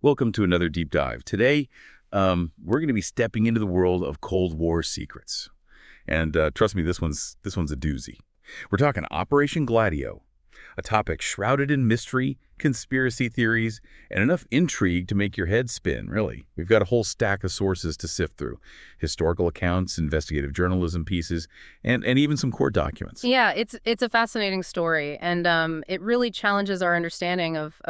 Welcome to another deep dive. Today, we're going to be stepping into the world of Cold War secrets. And trust me, this one's a doozy. We're talking Operation Gladio, a topic shrouded in mystery, conspiracy theories, and enough intrigue to make your head spin, really. We've got a whole stack of sources to sift through. Historical accounts, investigative journalism pieces, and even some court documents. Yeah, it's a fascinating story, and it really challenges our understanding of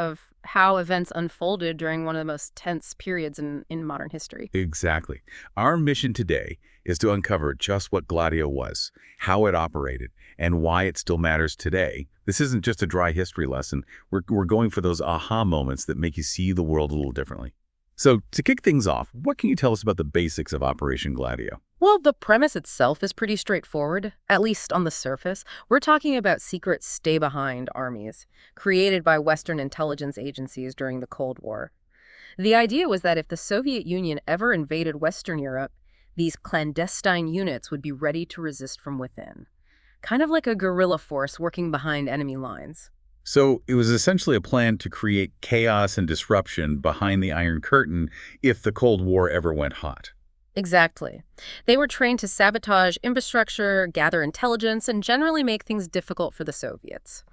how events unfolded during one of the most tense periods in modern history. Exactly. Our mission today is to uncover just what Gladio was, how it operated, and why it still matters today. This isn't just a dry history lesson. We're going for those aha moments that make you see the world a little differently. So to kick things off, what can you tell us about the basics of Operation Gladio? Well, the premise itself is pretty straightforward, at least on the surface. We're talking about secret stay-behind armies created by Western intelligence agencies during the Cold War. The idea was that if the Soviet Union ever invaded Western Europe, these clandestine units would be ready to resist from within. Kind of like a guerrilla force working behind enemy lines. So it was essentially a plan to create chaos and disruption behind the Iron Curtain if the Cold War ever went hot. Exactly. They were trained to sabotage infrastructure, gather intelligence, and generally make things difficult for the Soviets.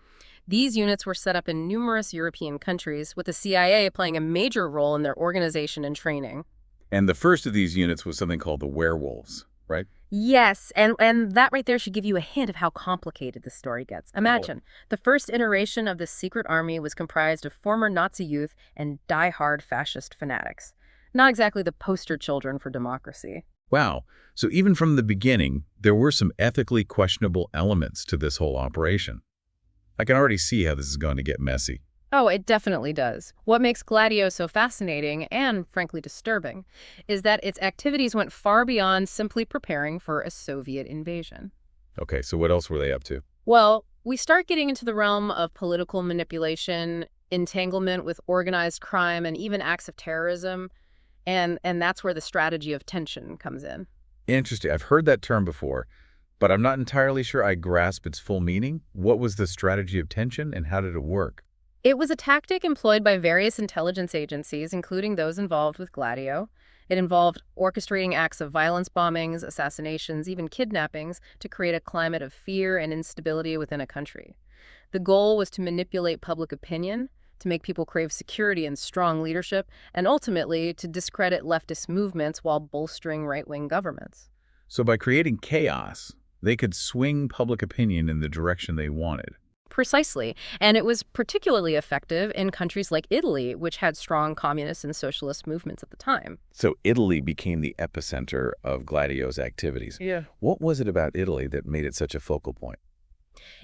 These units were set up in numerous European countries, with the CIA playing a major role in their organization and training. And the first of these units was something called the werewolves, right? Yes, and that right there should give you a hint of how complicated the story gets. Imagine, the first iteration of this secret army was comprised of former Nazi youth and die-hard fascist fanatics. Not exactly the poster children for democracy. Wow. So even from the beginning, there were some ethically questionable elements to this whole operation. I can already see how this is going to get messy. Oh, it definitely does. What makes Gladio so fascinating and, frankly, disturbing is that its activities went far beyond simply preparing for a Soviet invasion. Okay, so what else were they up to? Well, we start getting into the realm of political manipulation, entanglement with organized crime, and even acts of terrorism. And that's where the strategy of tension comes in. Interesting. I've heard that term before, but I'm not entirely sure I grasp its full meaning. What was the strategy of tension and how did it work? It was a tactic employed by various intelligence agencies, including those involved with Gladio. It involved orchestrating acts of violence, bombings, assassinations, even kidnappings, to create a climate of fear and instability within a country. The goal was to manipulate public opinion, to make people crave security and strong leadership, and ultimately to discredit leftist movements while bolstering right-wing governments. So by creating chaos, they could swing public opinion in the direction they wanted. Precisely. And it was particularly effective in countries like Italy, which had strong communist and socialist movements at the time. So Italy became the epicenter of Gladio's activities. Yeah. What was it about Italy that made it such a focal point?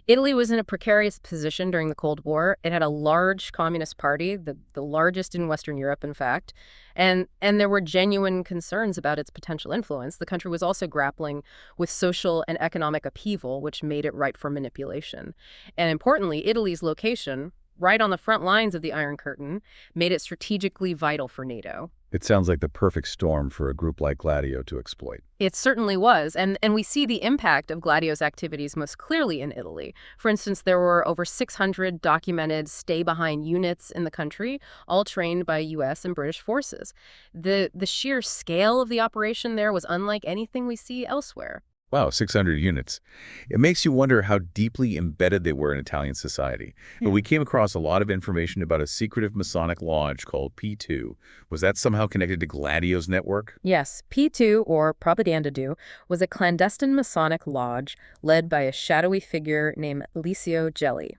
Italy was in a precarious position during the Cold War. It had a large communist party, the largest in Western Europe, in fact, and there were genuine concerns about its potential influence. The country was also grappling with social and economic upheaval, which made it ripe for manipulation. And importantly, Italy's location, right on the front lines of the Iron Curtain, made it strategically vital for NATO. It sounds like the perfect storm for a group like Gladio to exploit. It certainly was, and we see the impact of Gladio's activities most clearly in Italy. For instance, there were over 600 documented stay-behind units in the country, all trained by U.S. and British forces. The sheer scale of the operation there was unlike anything we see elsewhere. Wow, 600 units. It makes you wonder how deeply embedded they were in Italian society. But we came across a lot of information about a secretive Masonic lodge called P2. Was that somehow connected to Gladio's network? Yes, P2, or Propaganda Do, was a clandestine Masonic lodge led by a shadowy figure named Licio Gelli.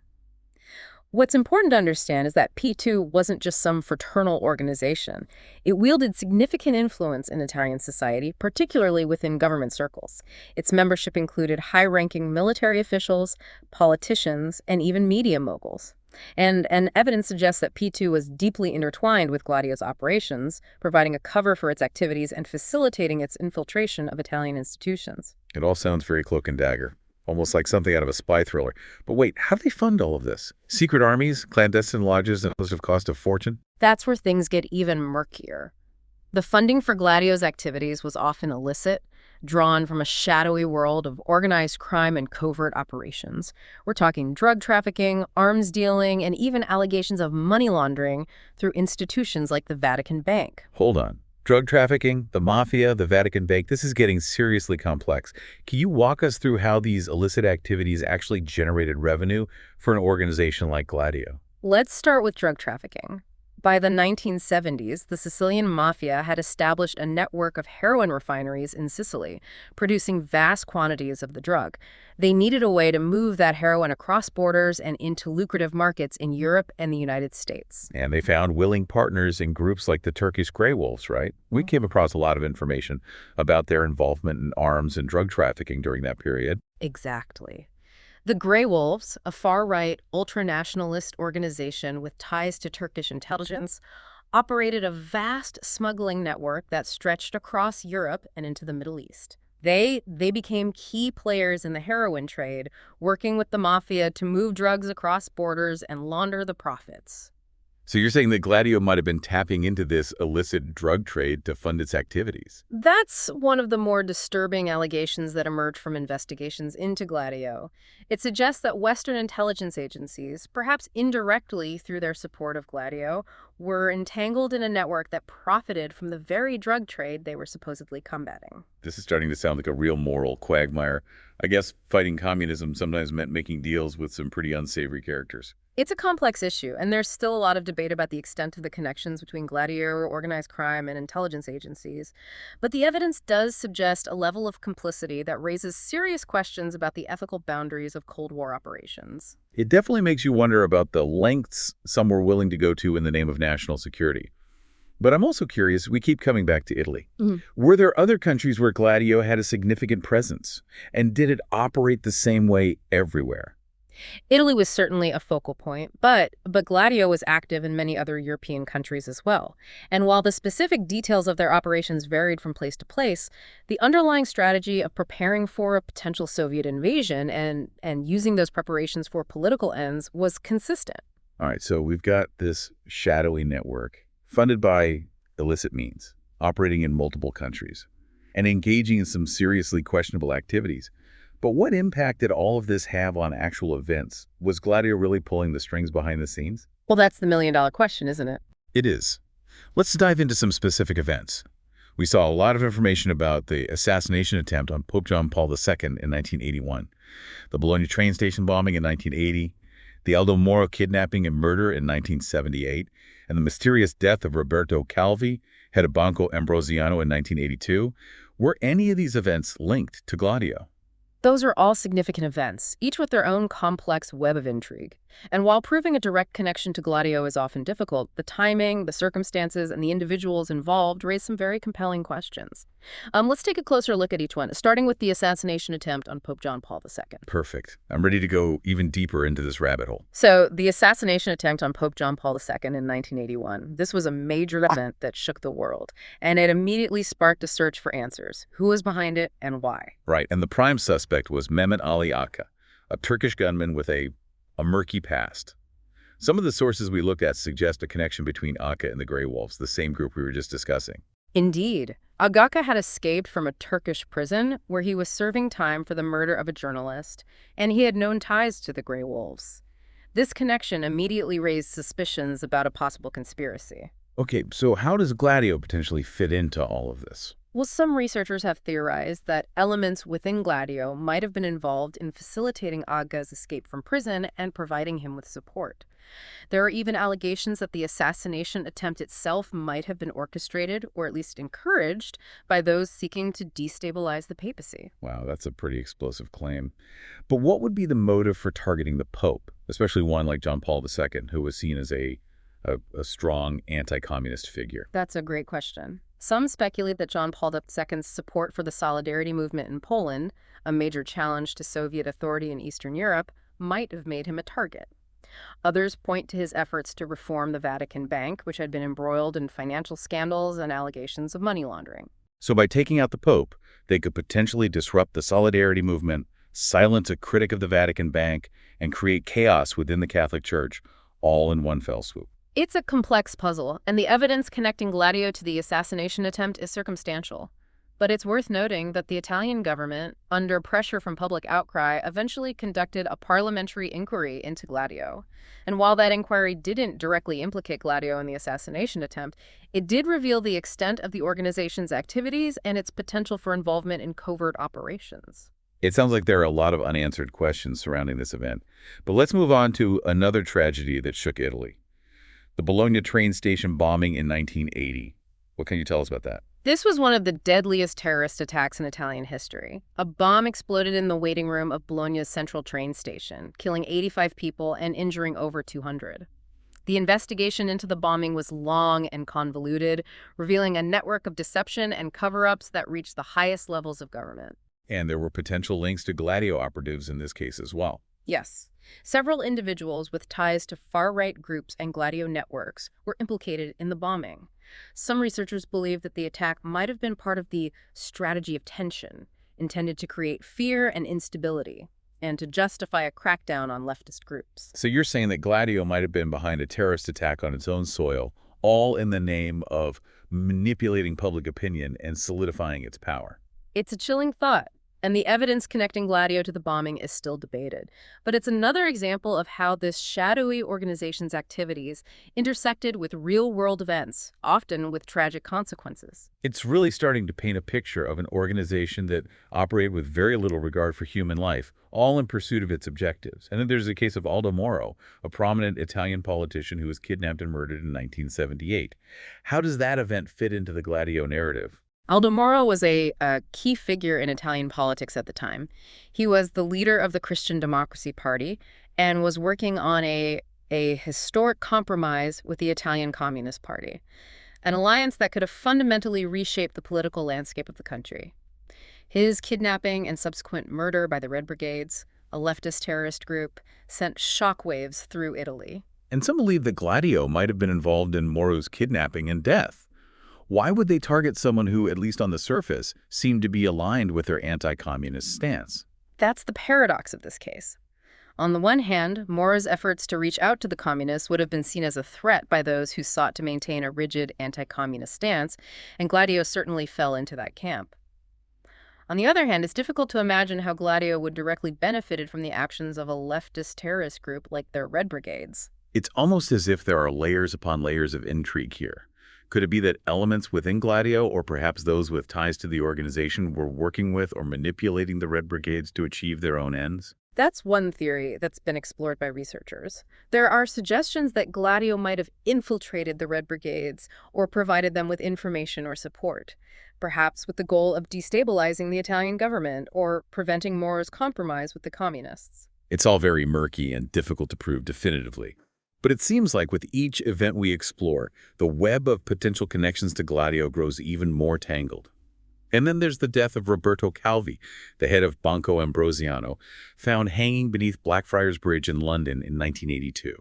What's important to understand is that P2 wasn't just some fraternal organization. It wielded significant influence in Italian society, particularly within government circles. Its membership included high-ranking military officials, politicians, and even media moguls. And evidence suggests that P2 was deeply intertwined with Gladio's operations, providing a cover for its activities and facilitating its infiltration of Italian institutions. It all sounds very cloak and dagger. Almost like something out of a spy thriller. But wait, how do they fund all of this? Secret armies, clandestine lodges, and those have cost a fortune? That's where things get even murkier. The funding for Gladio's activities was often illicit. drawn from a shadowy world of organized crime and covert operations. We're talking drug trafficking, arms dealing, and even allegations of money laundering through institutions like the Vatican Bank. Hold on. Drug trafficking, the Mafia, the Vatican Bank, this is getting seriously complex. Can you walk us through how these illicit activities actually generated revenue for an organization like Gladio? Let's start with drug trafficking. By the 1970s, the Sicilian Mafia had established a network of heroin refineries in Sicily, producing vast quantities of the drug. They needed a way to move that heroin across borders and into lucrative markets in Europe and the United States. And they found willing partners in groups like the Turkish Grey Wolves, right? We came across a lot of information about their involvement in arms and drug trafficking during that period. Exactly. The Grey Wolves, a far-right, ultra-nationalist organization with ties to Turkish intelligence, operated a vast smuggling network that stretched across Europe and into the Middle East. They became key players in the heroin trade, working with the Mafia to move drugs across borders and launder the profits. So you're saying that Gladio might have been tapping into this illicit drug trade to fund its activities? That's one of the more disturbing allegations that emerged from investigations into Gladio. It suggests that Western intelligence agencies, perhaps indirectly through their support of Gladio, were entangled in a network that profited from the very drug trade they were supposedly combating. This is starting to sound like a real moral quagmire. I guess fighting communism sometimes meant making deals with some pretty unsavory characters. It's a complex issue, and there's still a lot of debate about the extent of the connections between Gladio, organized crime, and intelligence agencies. But the evidence does suggest a level of complicity that raises serious questions about the ethical boundaries of Cold War operations. It definitely makes you wonder about the lengths some were willing to go to in the name of national security. But I'm also curious, we keep coming back to Italy. Were there other countries where Gladio had a significant presence? And did it operate the same way everywhere? Italy was certainly a focal point, but Gladio was active in many other European countries as well. And while the specific details of their operations varied from place to place, the underlying strategy of preparing for a potential Soviet invasion and using those preparations for political ends was consistent. All right, so we've got this shadowy network funded by illicit means, operating in multiple countries, and engaging in some seriously questionable activities. But what impact did all of this have on actual events? Was Gladio really pulling the strings behind the scenes? Well, that's the million-dollar question, isn't it? It is. Let's dive into some specific events. We saw a lot of information about the assassination attempt on Pope John Paul II in 1981, the Bologna train station bombing in 1980, the Aldo Moro kidnapping and murder in 1978, and the mysterious death of Roberto Calvi, head of Banco Ambrosiano in 1982. Were any of these events linked to Gladio? Those are all significant events, each with their own complex web of intrigue. And while proving a direct connection to Gladio is often difficult, the timing, the circumstances, and the individuals involved raise some very compelling questions. Let's take a closer look at each one, starting with the assassination attempt on Pope John Paul II. Perfect. I'm ready to go even deeper into this rabbit hole. So, the assassination attempt on Pope John Paul II in 1981. This was a major event that shook the world, and it immediately sparked a search for answers. Who was behind it and why? Right, and the prime suspect was Mehmet Ali Aka, a Turkish gunman with a murky past. Some of the sources we looked at suggest a connection between Aka and the Grey Wolves, the same group we were just discussing. Indeed. Agaka had escaped from a Turkish prison where he was serving time for the murder of a journalist, and he had known ties to the Grey Wolves. This connection immediately raised suspicions about a possible conspiracy. Okay, so how does Gladio potentially fit into all of this? Well, some researchers have theorized that elements within Gladio might have been involved in facilitating Aga's escape from prison and providing him with support. There are even allegations that the assassination attempt itself might have been orchestrated, or at least encouraged, by those seeking to destabilize the papacy. Wow, that's a pretty explosive claim. But what would be the motive for targeting the Pope, especially one like John Paul II, who was seen as a strong anti-communist figure? That's a great question. Some speculate that John Paul II's support for the Solidarity movement in Poland, a major challenge to Soviet authority in Eastern Europe, might have made him a target. Others point to his efforts to reform the Vatican Bank, which had been embroiled in financial scandals and allegations of money laundering. So by taking out the Pope, they could potentially disrupt the Solidarity movement, silence a critic of the Vatican Bank, and create chaos within the Catholic Church, all in one fell swoop. It's a complex puzzle, and the evidence connecting Gladio to the assassination attempt is circumstantial. But it's worth noting that the Italian government, under pressure from public outcry, eventually conducted a parliamentary inquiry into Gladio. And while that inquiry didn't directly implicate Gladio in the assassination attempt, it did reveal the extent of the organization's activities and its potential for involvement in covert operations. It sounds like there are a lot of unanswered questions surrounding this event. But let's move on to another tragedy that shook Italy. The Bologna train station bombing in 1980. What can you tell us about that? This was one of the deadliest terrorist attacks in Italian history. A bomb exploded in the waiting room of Bologna's central train station, killing 85 people and injuring over 200. The investigation into the bombing was long and convoluted, revealing a network of deception and cover-ups that reached the highest levels of government. And there were potential links to Gladio operatives in this case as well. Yes. Several individuals with ties to far-right groups and Gladio networks were implicated in the bombing. Some researchers believe that the attack might have been part of the strategy of tension, intended to create fear and instability, and to justify a crackdown on leftist groups. So you're saying that Gladio might have been behind a terrorist attack on its own soil, all in the name of manipulating public opinion and solidifying its power. It's a chilling thought, and the evidence connecting Gladio to the bombing is still debated. But it's another example of how this shadowy organization's activities intersected with real-world events, often with tragic consequences. It's really starting to paint a picture of an organization that operated with very little regard for human life, all in pursuit of its objectives. And then there's the case of Aldo Moro, a prominent Italian politician who was kidnapped and murdered in 1978. How does that event fit into the Gladio narrative? Aldo Moro was a key figure in Italian politics at the time. He was the leader of the Christian Democracy Party and was working on a historic compromise with the Italian Communist Party, an alliance that could have fundamentally reshaped the political landscape of the country. His kidnapping and subsequent murder by the Red Brigades, a leftist terrorist group, sent shockwaves through Italy. And some believe that Gladio might have been involved in Moro's kidnapping and death. Why would they target someone who, at least on the surface, seemed to be aligned with their anti-communist stance? That's the paradox of this case. On the one hand, Moro's efforts to reach out to the communists would have been seen as a threat by those who sought to maintain a rigid anti-communist stance, and Gladio certainly fell into that camp. On the other hand, it's difficult to imagine how Gladio would directly benefited from the actions of a leftist terrorist group like their Red Brigades. It's almost as if there are layers upon layers of intrigue here. Could it be that elements within Gladio, or perhaps those with ties to the organization, were working with or manipulating the Red Brigades to achieve their own ends? That's one theory that's been explored by researchers. There are suggestions that Gladio might have infiltrated the Red Brigades or provided them with information or support, perhaps with the goal of destabilizing the Italian government or preventing Moro's compromise with the communists. It's all very murky and difficult to prove definitively. But it seems like with each event we explore, the web of potential connections to Gladio grows even more tangled. And then there's the death of Roberto Calvi, the head of Banco Ambrosiano, found hanging beneath Blackfriars Bridge in London in 1982.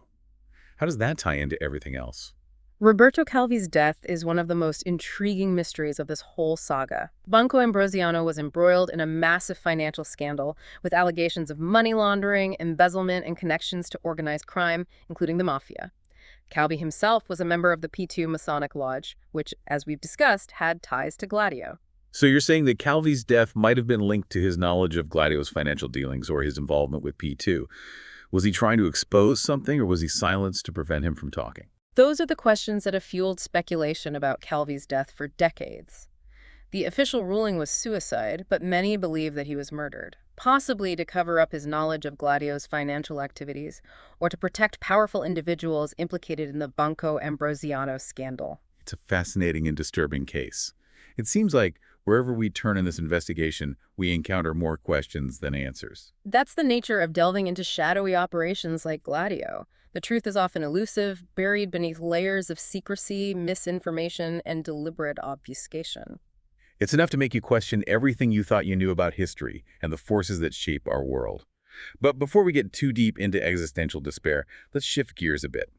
How does that tie into everything else? Roberto Calvi's death is one of the most intriguing mysteries of this whole saga. Banco Ambrosiano was embroiled in a massive financial scandal with allegations of money laundering, embezzlement, and connections to organized crime, including the Mafia. Calvi himself was a member of the P2 Masonic Lodge, which, as we've discussed, had ties to Gladio. So you're saying that Calvi's death might have been linked to his knowledge of Gladio's financial dealings or his involvement with P2. Was he trying to expose something, or was he silenced to prevent him from talking? Those are the questions that have fueled speculation about Calvi's death for decades. The official ruling was suicide, but many believe that he was murdered, possibly to cover up his knowledge of Gladio's financial activities or to protect powerful individuals implicated in the Banco Ambrosiano scandal. It's a fascinating and disturbing case. It seems like wherever we turn in this investigation, we encounter more questions than answers. That's the nature of delving into shadowy operations like Gladio. The truth is often elusive, buried beneath layers of secrecy, misinformation, and deliberate obfuscation. It's enough to make you question everything you thought you knew about history and the forces that shape our world. But before we get too deep into existential despair, let's shift gears a bit.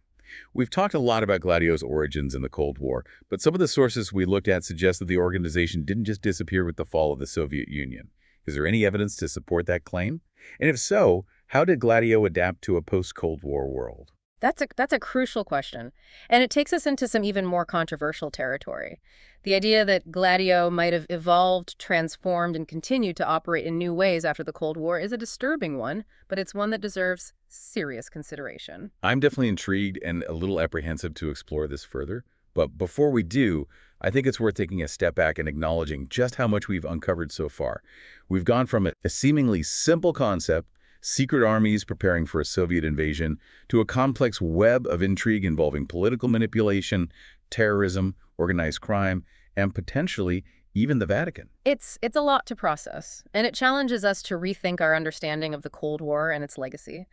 We've talked a lot about Gladio's origins in the Cold War, but some of the sources we looked at suggest that the organization didn't just disappear with the fall of the Soviet Union. Is there any evidence to support that claim? And if so, how did Gladio adapt to a post-Cold War world? That's a crucial question, and it takes us into some even more controversial territory. The idea that Gladio might have evolved, transformed, and continued to operate in new ways after the Cold War is a disturbing one, but it's one that deserves serious consideration. I'm definitely intrigued and a little apprehensive to explore this further. But before we do, I think it's worth taking a step back and acknowledging just how much we've uncovered so far. We've gone from a seemingly simple concept, secret armies preparing for a Soviet invasion, to a complex web of intrigue involving political manipulation, terrorism, organized crime, and potentially even the Vatican. It's a lot to process, and it challenges us to rethink our understanding of the Cold War and its legacy.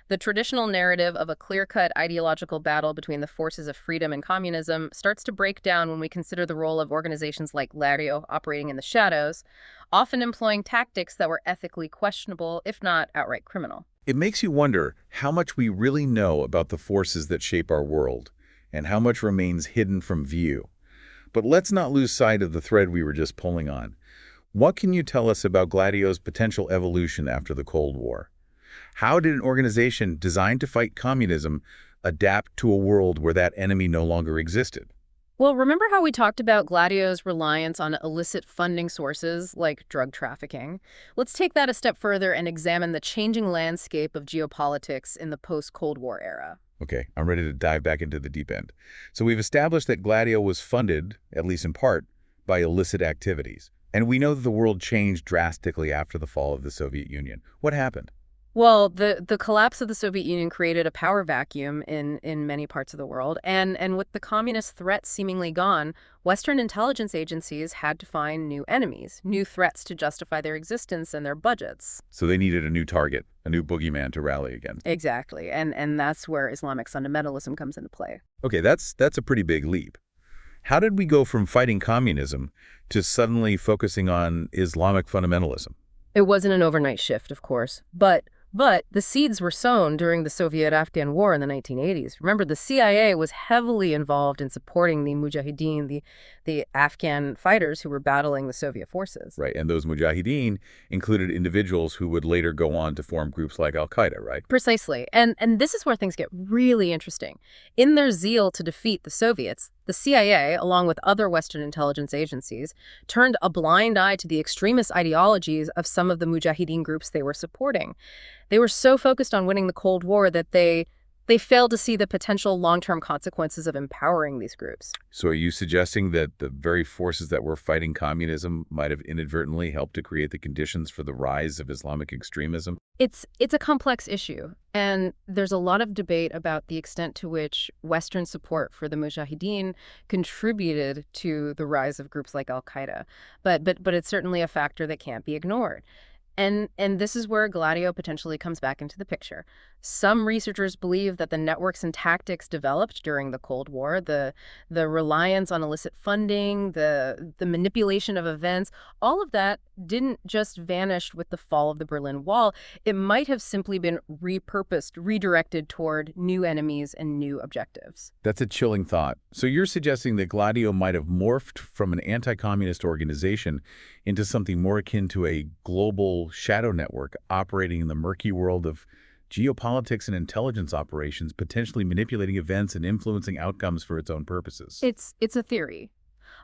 The traditional narrative of a clear-cut ideological battle between the forces of freedom and communism starts to break down when we consider the role of organizations like Gladio operating in the shadows, often employing tactics that were ethically questionable, if not outright criminal. It makes you wonder how much we really know about the forces that shape our world, and how much remains hidden from view. But let's not lose sight of the thread we were just pulling on. What can you tell us about Gladio's potential evolution after the Cold War? How did an organization designed to fight communism adapt to a world where that enemy no longer existed? Well, remember how we talked about Gladio's reliance on illicit funding sources like drug trafficking? Let's take that a step further and examine the changing landscape of geopolitics in the post-Cold War era. Okay, I'm ready to dive back into the deep end. So we've established that Gladio was funded, at least in part, by illicit activities. And we know that the world changed drastically after the fall of the Soviet Union. What happened? Well, the collapse of the Soviet Union created a power vacuum in many parts of the world, and with the communist threat seemingly gone, Western intelligence agencies had to find new enemies, new threats to justify their existence and their budgets. So they needed a new target, a new boogeyman to rally against. Exactly, and that's where Islamic fundamentalism comes into play. Okay, that's a pretty big leap. How did we go from fighting communism to suddenly focusing on Islamic fundamentalism? It wasn't an overnight shift, of course, but the seeds were sown during the Soviet-Afghan War in the 1980s. Remember, the CIA was heavily involved in supporting the mujahideen, the Afghan fighters who were battling the Soviet forces. Right, and those mujahideen included individuals who would later go on to form groups like Al-Qaeda, right? Precisely. And this is where things get really interesting. In their zeal to defeat the Soviets, the CIA, along with other Western intelligence agencies, turned a blind eye to the extremist ideologies of some of the mujahideen groups they were supporting. They were so focused on winning the Cold War that they failed to see the potential long-term consequences of empowering these groups. So are you suggesting that the very forces that were fighting communism might have inadvertently helped to create the conditions for the rise of Islamic extremism? It's a complex issue, and there's a lot of debate about the extent to which Western support for the mujahideen contributed to the rise of groups like Al-Qaeda. But it's certainly a factor that can't be ignored. And this is where Gladio potentially comes back into the picture. Some researchers believe that the networks and tactics developed during the Cold War, the reliance on illicit funding, the manipulation of events, all of that didn't just vanish with the fall of the Berlin Wall. It might have simply been repurposed, redirected toward new enemies and new objectives. That's a chilling thought. So you're suggesting that Gladio might have morphed from an anti-communist organization into something more akin to a global shadow network operating in the murky world of geopolitics and intelligence operations, potentially manipulating events and influencing outcomes for its own purposes. It's a theory,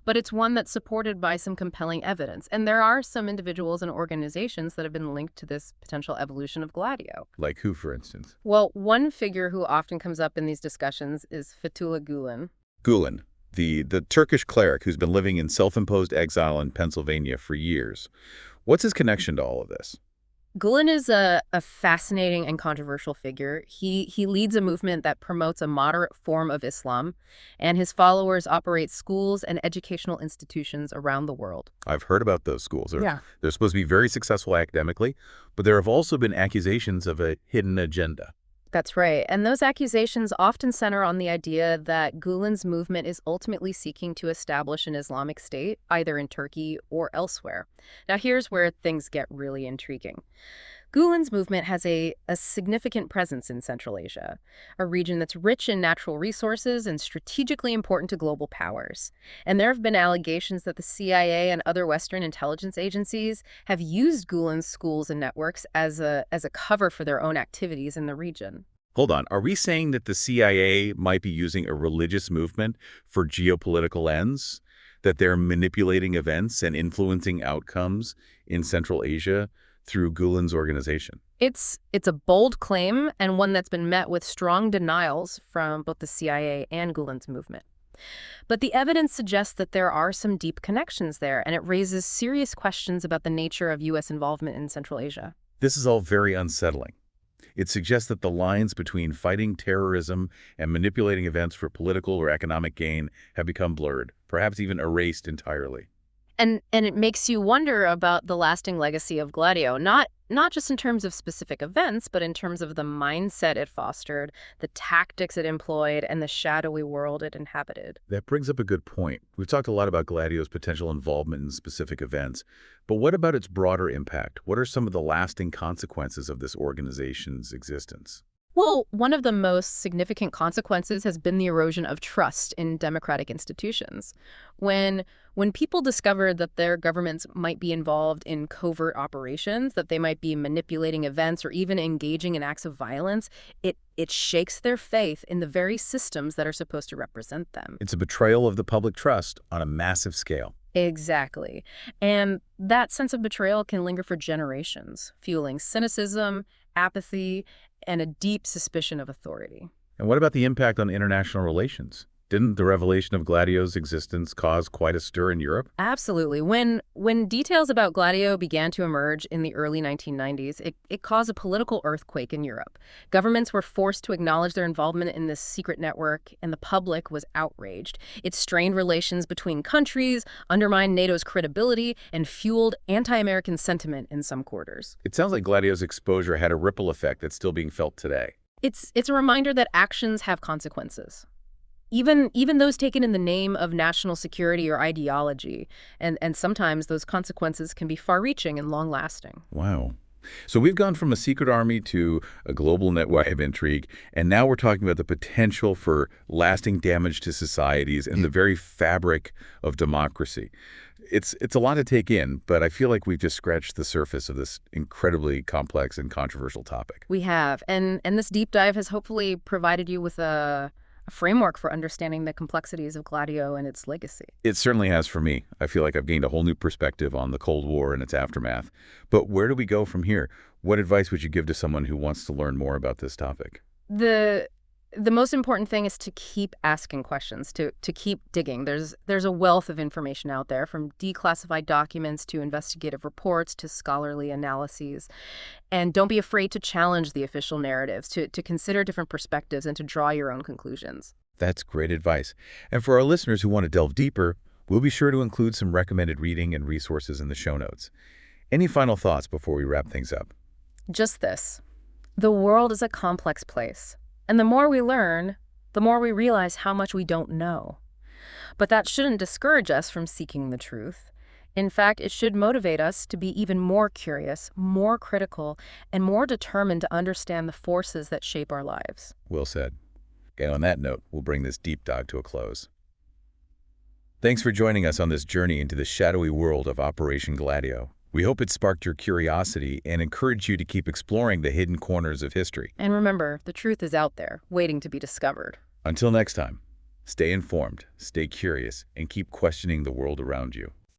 but it's one that's supported by some compelling evidence. And there are some individuals and organizations that have been linked to this potential evolution of Gladio. Like who, for instance? Well, one figure who often comes up in these discussions is Fethullah Gulen. Gulen, the Turkish cleric who's been living in self-imposed exile in Pennsylvania for years. What's his connection to all of this? Gulen is a fascinating and controversial figure. He leads a movement that promotes a moderate form of Islam, and his followers operate schools and educational institutions around the world. I've heard about those schools. Yeah. They're supposed to be very successful academically, but there have also been accusations of a hidden agenda. That's right. And those accusations often center on the idea that Gulen's movement is ultimately seeking to establish an Islamic state, either in Turkey or elsewhere. Now, here's where things get really intriguing. Gulen's movement has a significant presence in Central Asia, a region that's rich in natural resources and strategically important to global powers. And there have been allegations that the CIA and other Western intelligence agencies have used Gulen's schools and networks as a cover for their own activities in the region. Hold on. Are we saying that the CIA might be using a religious movement for geopolitical ends? That they're manipulating events and influencing outcomes in Central Asia through Gulen's organization? It's a bold claim and one that's been met with strong denials from both the CIA and Gulen's movement. But the evidence suggests that there are some deep connections there, and it raises serious questions about the nature of U.S. involvement in Central Asia. This is all very unsettling. It suggests that the lines between fighting terrorism and manipulating events for political or economic gain have become blurred, perhaps even erased entirely. And it makes you wonder about the lasting legacy of Gladio, not just in terms of specific events, but in terms of the mindset it fostered, the tactics it employed, and the shadowy world it inhabited. That brings up a good point. We've talked a lot about Gladio's potential involvement in specific events, but what about its broader impact? What are some of the lasting consequences of this organization's existence? Well, one of the most significant consequences has been the erosion of trust in democratic institutions. When people discovered that their governments might be involved in covert operations, that they might be manipulating events or even engaging in acts of violence, it shakes their faith in the very systems that are supposed to represent them. It's a betrayal of the public trust on a massive scale. Exactly. And that sense of betrayal can linger for generations, fueling cynicism, apathy, and a deep suspicion of authority. And what about the impact on international relations? Didn't the revelation of Gladio's existence cause quite a stir in Europe? Absolutely. When details about Gladio began to emerge in the early 1990s, it caused a political earthquake in Europe. Governments were forced to acknowledge their involvement in this secret network, and the public was outraged. It strained relations between countries, undermined NATO's credibility, and fueled anti-American sentiment in some quarters. It sounds like Gladio's exposure had a ripple effect that's still being felt today. It's a reminder that actions have consequences. Even those taken in the name of national security or ideology, and sometimes those consequences can be far-reaching and long-lasting. Wow. So we've gone from a secret army to a global network of intrigue, and now we're talking about the potential for lasting damage to societies and the very fabric of democracy. It's a lot to take in, but I feel like we've just scratched the surface of this incredibly complex and controversial topic. We have, and this deep dive has hopefully provided you with a framework for understanding the complexities of Gladio and its legacy. It certainly has for me. I feel like I've gained a whole new perspective on the Cold War and its aftermath. But where do we go from here? What advice would you give to someone who wants to learn more about this topic? The most important thing is to keep asking questions, to keep digging. There's a wealth of information out there, from declassified documents to investigative reports to scholarly analyses. And don't be afraid to challenge the official narratives, to consider different perspectives and to draw your own conclusions. That's great advice. And for our listeners who want to delve deeper, we'll be sure to include some recommended reading and resources in the show notes. Any final thoughts before we wrap things up? Just this. The world is a complex place. And the more we learn, the more we realize how much we don't know. But that shouldn't discourage us from seeking the truth. In fact, it should motivate us to be even more curious, more critical, and more determined to understand the forces that shape our lives. Well said. Okay, on that note, we'll bring this deep dive to a close. Thanks for joining us on this journey into the shadowy world of Operation Gladio. We hope it sparked your curiosity and encouraged you to keep exploring the hidden corners of history. And remember, the truth is out there, waiting to be discovered. Until next time, stay informed, stay curious, and keep questioning the world around you.